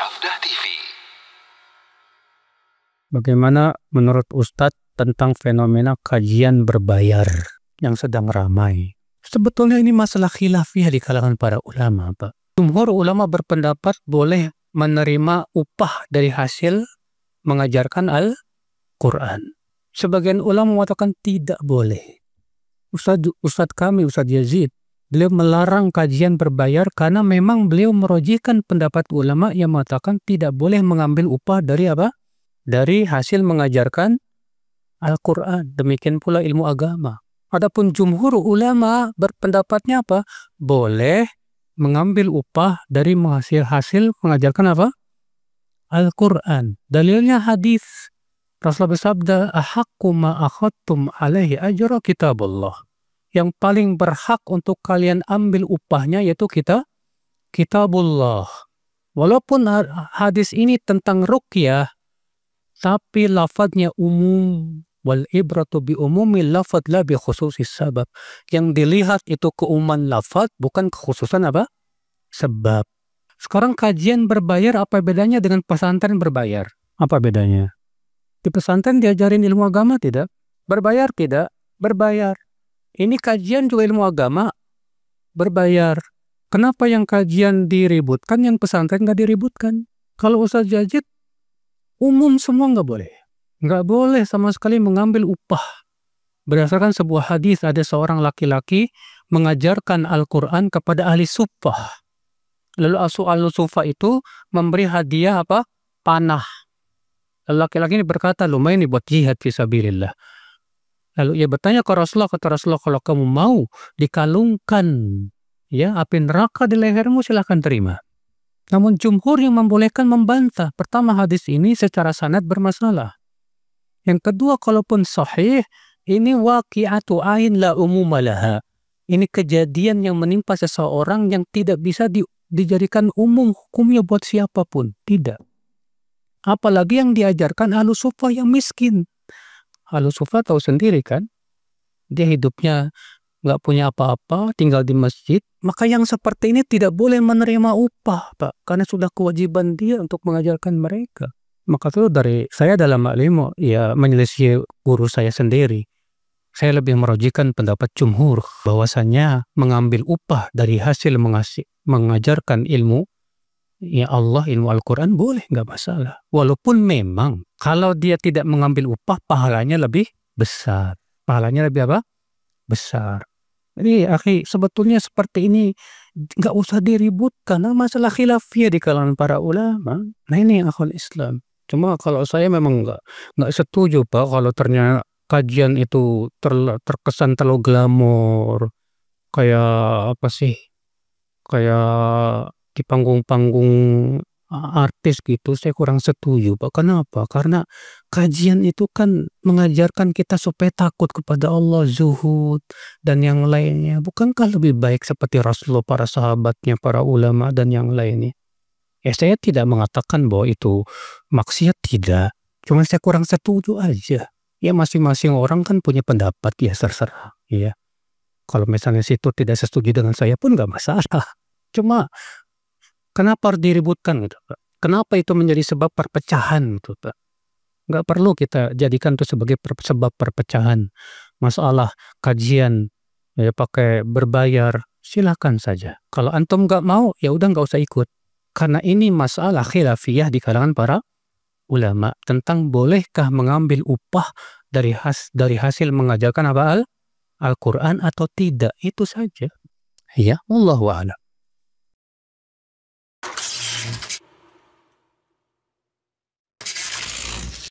Sabda TV. Bagaimana menurut Ustadz tentang fenomena kajian berbayar yang sedang ramai? Sebetulnya ini masalah khilafiyah di kalangan para ulama, Pak. Jumhur ulama berpendapat boleh menerima upah dari hasil mengajarkan Al-Quran. Sebagian ulama mengatakan tidak boleh. Ustadz kami, Ustadz Yazid, beliau melarang kajian berbayar karena memang beliau merojikan pendapat ulama yang mengatakan tidak boleh mengambil upah dari apa? Dari hasil mengajarkan Al-Quran. Demikian pula ilmu agama. Adapun jumhur ulama berpendapatnya apa? Boleh mengambil upah dari hasil mengajarkan apa? Al-Quran. Dalilnya hadis. Rasulullah bersabda, "Ahaqqu ma akhadtum alaihi ajra kitabullah." Yang paling berhak untuk kalian ambil upahnya yaitu kitabullah. Walaupun hadis ini tentang ruqyah, tapi lafadznya umum. Wal ibratu bi umumi lafadz la bi khususis sabab. Yang dilihat itu keumuman lafadz, bukan kekhususan apa? Sebab. Sekarang kajian berbayar apa bedanya dengan pesantren berbayar? Apa bedanya? Di pesantren diajarin ilmu agama tidak? Berbayar tidak? Berbayar. Ini kajian juga ilmu agama berbayar. Kenapa yang kajian diributkan, yang pesantren nggak diributkan? Kalau Ustadz Yazid, umum semua nggak boleh. Nggak boleh sama sekali mengambil upah. Berdasarkan sebuah hadis, ada seorang laki-laki mengajarkan Al-Quran kepada ahli suffah. Lalu ahli suffah itu memberi hadiah apa? Panah. Lalu laki-laki ini berkata, lumayan nih buat jihad fisabilillah. Lalu ia bertanya ke Rasulullah, kata Rasulullah, kalau kamu mau dikalungkan ya api neraka di lehermu, silahkan terima. Namun jumhur yang membolehkan membantah. Pertama, hadis ini secara sanad bermasalah. Yang kedua, kalaupun sahih, ini waqi'atu ain la umumalaha. Ini kejadian yang menimpa seseorang yang tidak bisa dijadikan umum hukumnya buat siapapun. Tidak. Apalagi yang diajarkan ahlu suffah yang miskin. Ahlu suffah tahu sendiri kan, dia hidupnya nggak punya apa-apa, tinggal di masjid. Maka yang seperti ini tidak boleh menerima upah, Pak, karena sudah kewajiban dia untuk mengajarkan mereka. Maka itu dari saya dalam ilmu, ya menyelisih guru saya sendiri. Saya lebih merojikan pendapat jumhur bahwasanya mengambil upah dari hasil mengajarkan ilmu ya Allah, ilmu Al-Quran boleh, nggak masalah. Walaupun memang kalau dia tidak mengambil upah, pahalanya lebih besar. Pahalanya lebih apa? Besar. Jadi akhi, sebetulnya seperti ini nggak usah diributkan. Masalah khilafiyah di kalangan para ulama. Nah ini akhul Islam. Cuma kalau saya memang nggak setuju, Pak, kalau ternyata kajian itu terkesan terlalu glamor. Kayak apa sih? Kayak di panggung-panggung artis gitu, saya kurang setuju, Pak. Kenapa? Karena kajian itu kan mengajarkan kita supaya takut kepada Allah, zuhud, dan yang lainnya. Bukankah lebih baik seperti Rasulullah, para sahabatnya, para ulama, dan yang lainnya? Ya saya tidak mengatakan bahwa itu maksiat, tidak. Cuma saya kurang setuju aja. Ya masing-masing orang kan punya pendapat, ya terserah. Ya. Kalau misalnya situ tidak setuju dengan saya pun nggak masalah. Cuma kenapa harus diributkan gitu, Pak? Kenapa itu menjadi sebab perpecahan gitu, Pak? Nggak perlu kita jadikan itu sebagai sebab perpecahan. Masalah kajian ya pakai berbayar, silakan saja. Kalau antum nggak mau, ya udah nggak usah ikut. Karena ini masalah khilafiyah di kalangan para ulama tentang bolehkah mengambil upah dari hasil mengajarkan apa Al-Quran atau tidak. Itu saja. Ya, wallahu a'lam.